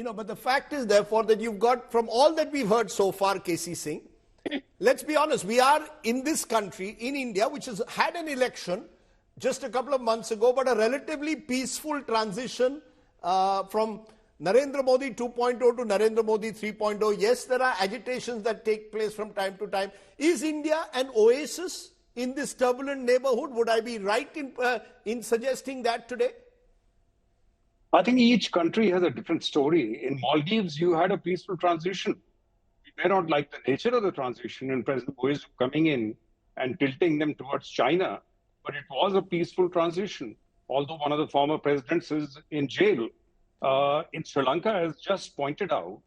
But the fact is, therefore, that you've got, from all that we've heard so far, KC Singh, let's be honest, we are in this country, in India, which has had an election just a couple of months ago, but a relatively peaceful transition from Narendra Modi 2.0 to Narendra Modi 3.0. Yes, there are agitations that take place from time to time. Is India an oasis in this turbulent neighborhood? Would I be right in suggesting that today? I think each country has a different story. In Maldives, you had a peaceful transition. You may not like the nature of the transition and President Oasis coming in and tilting them towards China, but it was a peaceful transition, although one of the former presidents is in jail. In Sri Lanka, as just pointed out,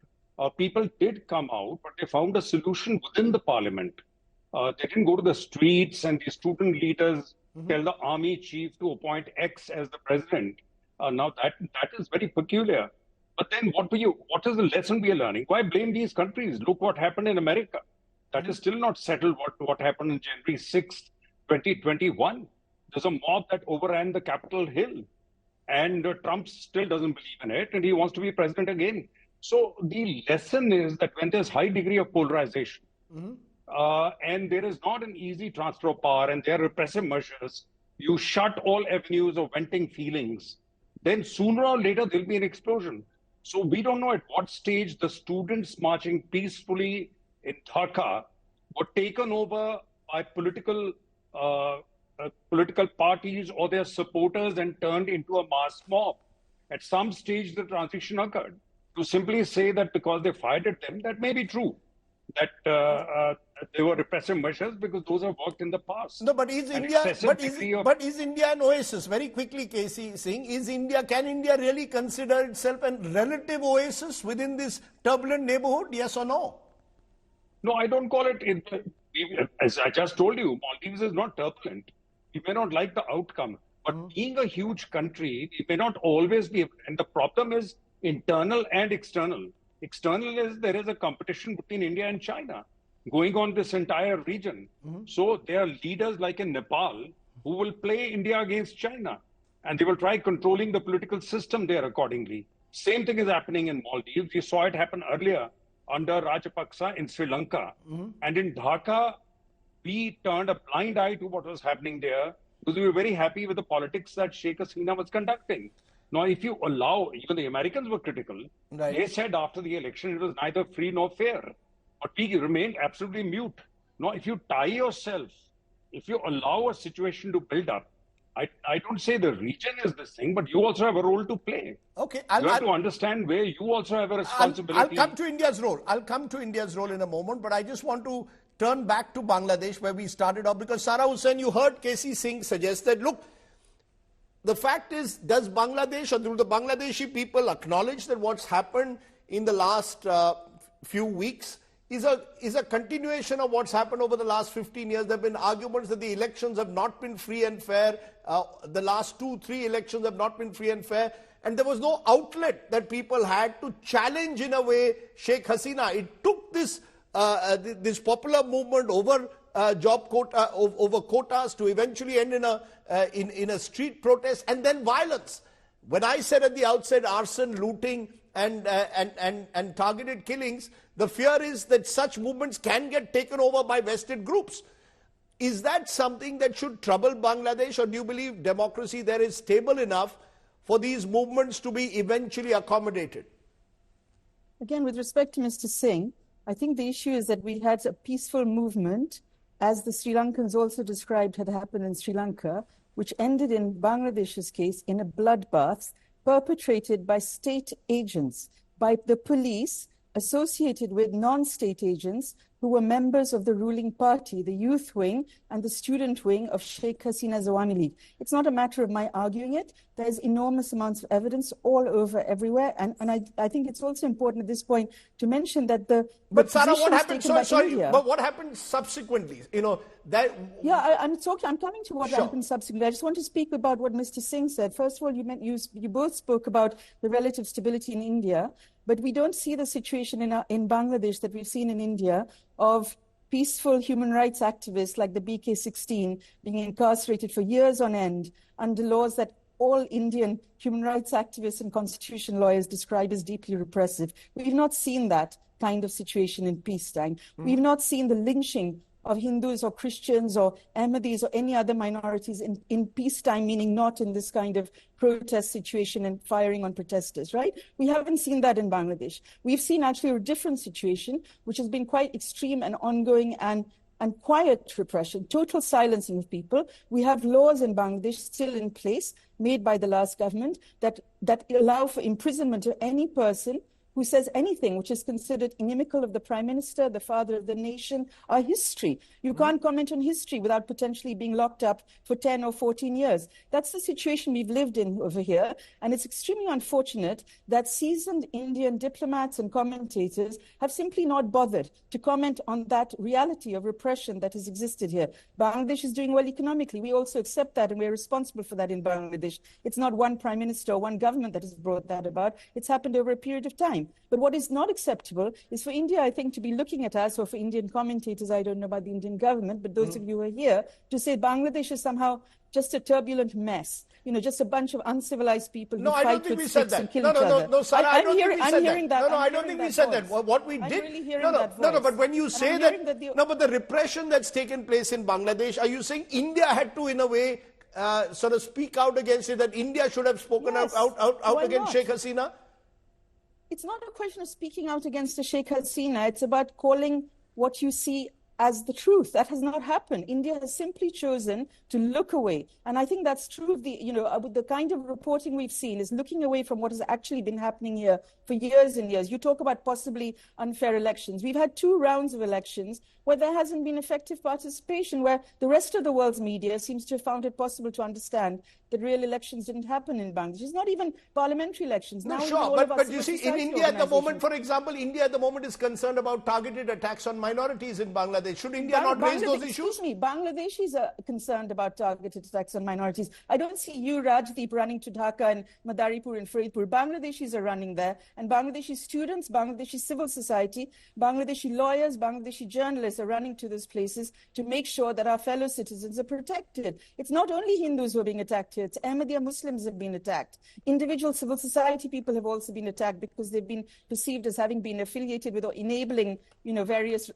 people did come out, but they found a solution within the parliament. They didn't go to the streets and the student leaders tell the army chief to appoint X as the president. Now that is very peculiar. But then what is the lesson we are learning? Why blame these countries? Look what happened in America. That is still not settled what happened on January 6th, 2021. There's a mob that overran the Capitol Hill. And Trump still doesn't believe in it, and he wants to be president again. So the lesson is that when there's high degree of polarization, and there is not an easy transfer of power, and there are repressive measures, you shut all avenues of venting feelings, then sooner or later there'll be an explosion. So we don't know at what stage the students marching peacefully in Dhaka were taken over by political parties or their supporters and turned into a mass mob. At some stage, the transition occurred. To simply say that because they fired at them, that may be true, that there were repressive measures, because those have worked in the past. No, but is India an oasis? Very quickly, KC Singh, can India really consider itself a relative oasis within this turbulent neighborhood? Yes or no? No, I don't call it. As I just told you, Maldives is not turbulent. We may not like the outcome, but being a huge country, we may not always be. And the problem is internal and external. External is there is a competition between India and China going on this entire region. So there are leaders like in Nepal who will play India against China, and they will try controlling the political system there accordingly. Same thing is happening in Maldives. We saw it happen earlier under Rajapaksa in Sri Lanka. And in Dhaka, we turned a blind eye to what was happening there because we were very happy with the politics that Sheikh Hasina was conducting. Now, if you allow, even the Americans were critical. Right. They said after the election it was neither free nor fair. But we remained absolutely mute. Now, if you tie yourself, if you allow a situation to build up, I don't say the region is this thing, but you also have a role to play. Okay, you have to understand where you also have a responsibility. I'll come to India's role. I'll come to India's role in a moment, but I just want to turn back to Bangladesh where we started off, because Sara Hussain, you heard KC Singh suggest that, look, the fact is, does Bangladesh or do the Bangladeshi people acknowledge that what's happened in the last few weeks is a continuation of what's happened over the last 15 years. There have been arguments that the elections have not been free and fair. The last 2-3 elections have not been free and fair. And there was no outlet that people had to challenge, in a way, Sheikh Hasina. It took this popular movement over over quotas to eventually end in a street protest and then violence. When I said at the outset arson, looting, and targeted killings, the fear is that such movements can get taken over by vested groups. Is that something that should trouble Bangladesh, or do you believe democracy there is stable enough for these movements to be eventually accommodated? Again, with respect to Mr. Singh, I think the issue is that we had a peaceful movement, as the Sri Lankans also described had happened in Sri Lanka, which ended in Bangladesh's case in a bloodbath perpetrated by state agents, by the police associated with non-state agents who were members of the ruling party, the youth wing and the student wing of Sheikh Hasina's Awami League. It's not a matter of my arguing it. There's enormous amounts of evidence all over everywhere. And I think it's also important at this point to mention that But Sara, what happened? But what happened subsequently? I'm coming to what happened subsequently. I just want to speak about what Mr. Singh said. First of all, you both spoke about the relative stability in India, but we don't see the situation in Bangladesh that we've seen in India of peaceful human rights activists like the BK-16 being incarcerated for years on end under laws that all Indian human rights activists and constitution lawyers describe as deeply repressive. We've not seen that kind of situation in peacetime. We've not seen the lynching of Hindus or Christians or Ahmadis or any other minorities in peacetime, meaning not in this kind of protest situation and firing on protesters, right? We haven't seen that in Bangladesh. We've seen actually a different situation, which has been quite extreme and ongoing and quiet repression, total silencing of people. We have laws in Bangladesh still in place, made by the last government, that allow for imprisonment of any person who says anything which is considered inimical of the Prime Minister, the father of the nation, our history. You can't comment on history without potentially being locked up for 10 or 14 years. That's the situation we've lived in over here. And it's extremely unfortunate that seasoned Indian diplomats and commentators have simply not bothered to comment on that reality of repression that has existed here. Bangladesh is doing well economically. We also accept that, and we're responsible for that in Bangladesh. It's not one Prime Minister or one government that has brought that about. It's happened over a period of time. But what is not acceptable is for India, I think, to be looking at us, or for Indian commentators, I don't know about the Indian government, but those of you who are here, to say Bangladesh is somehow just a turbulent mess, just a bunch of uncivilized people who fight with sticks and kill each other. No, Sarah, I don't think we said that. No, I don't think we said that. What we did... Really hearing that voice. No, but when you say that... but the repression that's taken place in Bangladesh, are you saying India had to, in a way, sort of speak out against it, that India should have spoken out against Sheikh Hasina? It's not a question of speaking out against the Sheikh Hasina. It's about calling what you see as the truth. That has not happened. India has simply chosen to look away. And I think that's true of the kind of reporting we've seen is looking away from what has actually been happening here for years and years. You talk about possibly unfair elections. We've had 2 rounds of elections where there hasn't been effective participation, where the rest of the world's media seems to have found it possible to understand that real elections didn't happen in Bangladesh. It's not even parliamentary elections. No, sure, but you see, in India at the moment, for example, India at the moment is concerned about targeted attacks on minorities in Bangladesh. Should India not raise those issues? Excuse me, Bangladeshis are concerned about targeted attacks on minorities. I don't see you, Rajdeep, running to Dhaka and Madaripur and Faridpur. Bangladeshis are running there, and Bangladeshi students, Bangladeshi civil society, Bangladeshi lawyers, Bangladeshi journalists are running to those places to make sure that our fellow citizens are protected. It's not only Hindus who are being attacked here. It's Ahmadiyya Muslims have been attacked. Individual civil society people have also been attacked because they've been perceived as having been affiliated with or enabling, various...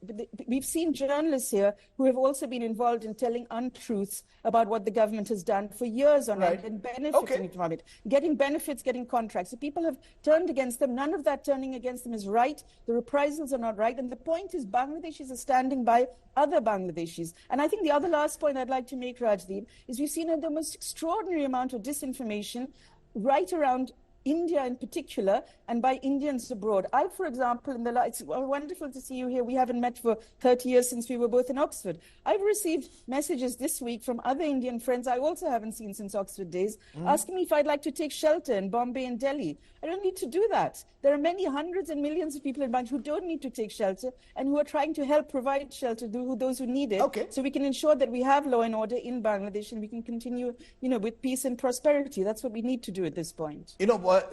We've seen journalists here who have also been involved in telling untruths about what the government has done for years on end and benefiting from it. Getting benefits, getting contracts. So people have turned against them. None of that turning against them is right. The reprisals are not right. And the point is Bangladeshis are standing by other Bangladeshis. And I think the other last point I'd like to make, Rajdeep, is we've seen the most extraordinary amount of disinformation right around India in particular, and by Indians abroad. I, for example, it's wonderful to see you here. We haven't met for 30 years since we were both in Oxford. I've received messages this week from other Indian friends I also haven't seen since Oxford days, asking me if I'd like to take shelter in Bombay and Delhi. I don't need to do that. There are many hundreds and millions of people in Bangladesh who don't need to take shelter and who are trying to help provide shelter to those who need it. So we can ensure that we have law and order in Bangladesh and we can continue, with peace and prosperity. That's what we need to do at this point.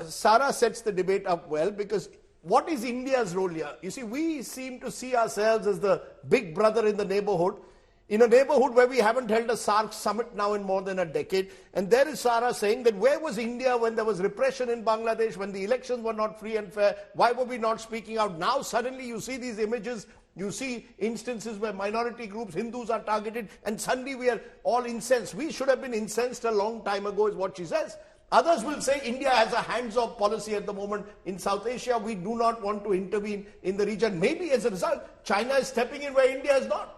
Sarah sets the debate up well, because what is India's role here? You see, we seem to see ourselves as the big brother in the neighborhood, in a neighborhood where we haven't held a SARC summit now in more than a decade. And there is Sarah saying that where was India when there was repression in Bangladesh, when the elections were not free and fair? Why were we not speaking out? Now suddenly you see these images, you see instances where minority groups, Hindus are targeted, and suddenly we are all incensed. We should have been incensed a long time ago, is what she says. Others will say India has a hands-off policy at the moment in South Asia. We do not want to intervene in the region. Maybe as a result, China is stepping in where India is not.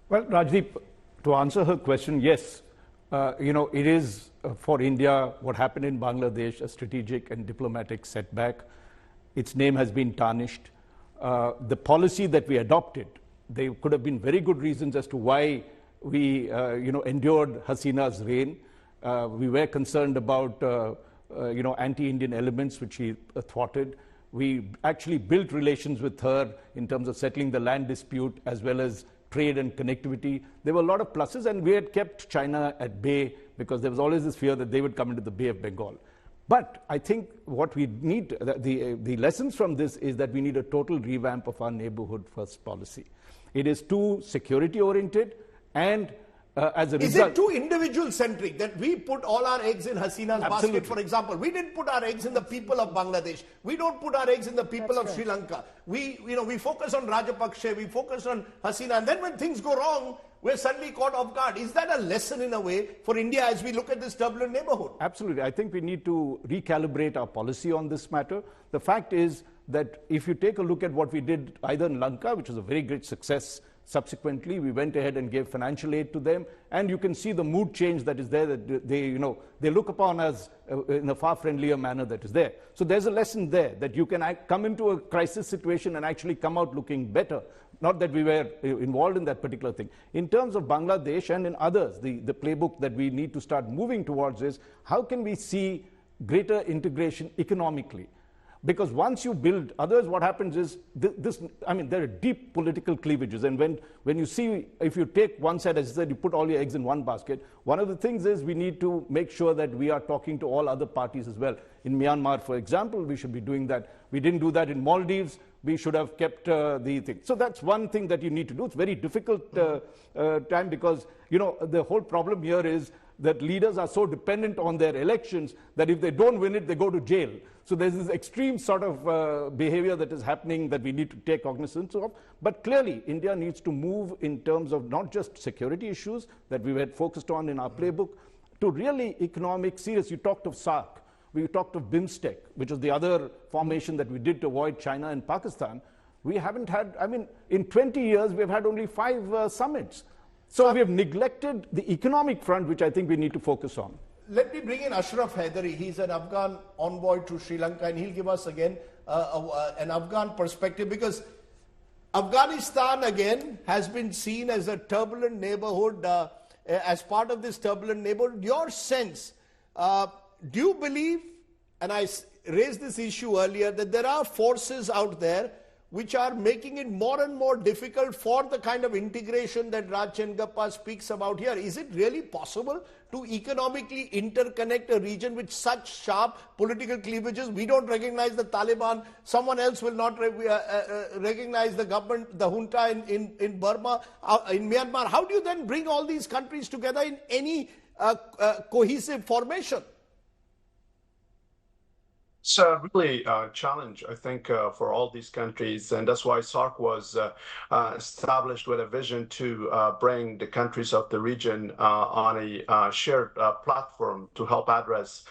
Well, Rajdeep, to answer her question, yes, it is for India what happened in Bangladesh, a strategic and diplomatic setback. Its name has been tarnished. The policy that we adopted, there could have been very good reasons as to why we, endured Hasina's reign. We were concerned about, anti-Indian elements, which she thwarted. We actually built relations with her in terms of settling the land dispute as well as trade and connectivity. There were a lot of pluses, and we had kept China at bay because there was always this fear that they would come into the Bay of Bengal. But I think what we need, the lessons from this is that we need a total revamp of our neighborhood first policy. It is too security oriented and as a Is result. it too individual-centric that we put all our eggs in Hasina's Absolutely. basket, for example? We didn't put our eggs in the people of Bangladesh. We don't put our eggs in the people That's of right. Sri Lanka. We focus on Rajapaksa, we focus on Hasina, and then when things go wrong, we're suddenly caught off guard. Is that a lesson in a way for India as we look at this turbulent neighborhood? Absolutely. I think we need to recalibrate our policy on this matter. The fact is that if you take a look at what we did either in Lanka, which was a very great success, subsequently we went ahead and gave financial aid to them, and you can see the mood change that is there, that they look upon us in a far friendlier manner that is there. So there's a lesson there that you can come into a crisis situation and actually come out looking better. Not that we were involved in that particular thing. In terms of Bangladesh and in others, the playbook that we need to start moving towards is how can we see greater integration economically? Because once you build, others, what happens is there are deep political cleavages. And when you see, if you take one side, as I said, you put all your eggs in one basket, one of the things is we need to make sure that we are talking to all other parties as well. In Myanmar, for example, we should be doing that. We didn't do that in Maldives. We should have kept the thing. So that's one thing that you need to do. It's very difficult time because, the whole problem here is that leaders are so dependent on their elections that if they don't win it, they go to jail. So there's this extreme sort of behavior that is happening that we need to take cognizance of. But clearly, India needs to move in terms of not just security issues that we had focused on in our playbook, to really economic, serious. You talked of SARC. We talked of BIMSTEC, which is the other formation that we did to avoid China and Pakistan. We haven't had, in 20 years, we've had only 5 summits. So we have neglected the economic front, which I think we need to focus on. Let me bring in Ashraf Haidari. He's an Afghan envoy to Sri Lanka, and he'll give us again an Afghan perspective, because Afghanistan again has been seen as a turbulent neighborhood. As part of this turbulent neighborhood, your sense, do you believe, and I raised this issue earlier, that there are forces out there which are making it more and more difficult for the kind of integration that Raj Chengappa speaks about here? Is it really possible to economically interconnect a region with such sharp political cleavages? We don't recognize the Taliban. Someone else will not recognize the government, the junta in Burma, in Myanmar. How do you then bring all these countries together in any cohesive formation? It's really a challenge, I think, for all these countries, and that's why SARC was established with a vision to bring the countries of the region on a shared platform to help address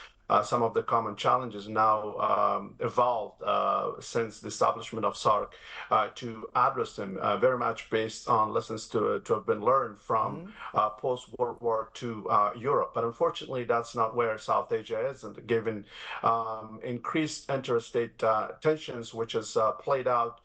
some of the common challenges now evolved since the establishment of SARC to address them, very much based on lessons to have been learned from post-World War II Europe. But unfortunately, that's not where South Asia is, and given increased interstate tensions, which has played out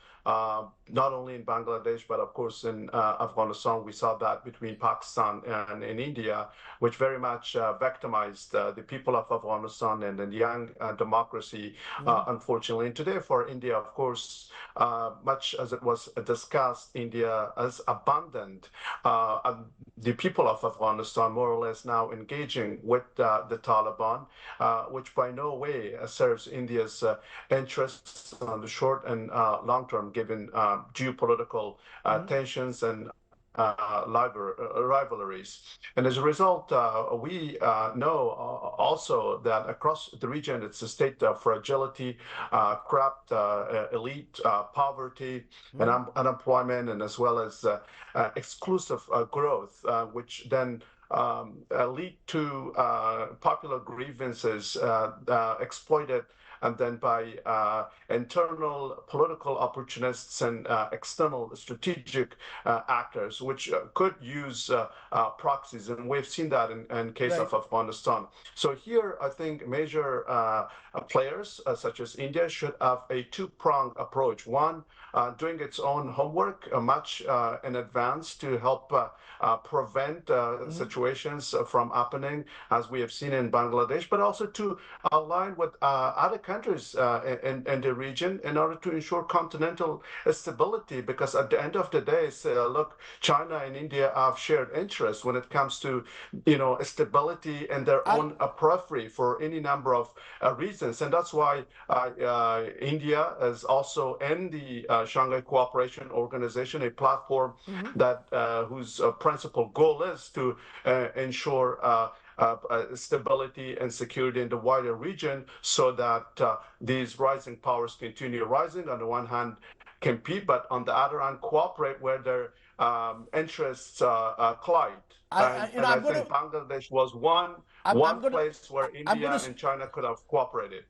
not only in Bangladesh, but of course in Afghanistan. We saw that between Pakistan and in India, which very much victimized the people of Afghanistan and the young democracy, unfortunately. And today for India, of course, much as it was discussed, India has abandoned the people of Afghanistan, more or less now engaging with the Taliban, which by no way serves India's interests on the short and long term, given geopolitical tensions and rivalries. And as a result, we know also that across the region, it's a state of fragility, corrupt elite, poverty, and unemployment, and as well as exclusive growth, which then lead to popular grievances exploited and then by internal political opportunists and external strategic actors, which could use proxies. And we've seen that in case of Afghanistan. So here, I think major players such as India should have a two-pronged approach. One, doing its own homework much in advance to help prevent situations from happening, as we have seen in Bangladesh, but also to align with other countries countries in the region in order to ensure continental stability. Because at the end of the day, look, China and India have shared interests when it comes to, stability and their own periphery for any number of reasons. And that's why India is also in the Shanghai Cooperation Organization, a platform that whose principal goal is to ensure stability and security in the wider region, so that these rising powers continue rising, on the one hand compete, but on the other hand cooperate where their interests collide. I think Bangladesh was one place where India and China could have cooperated.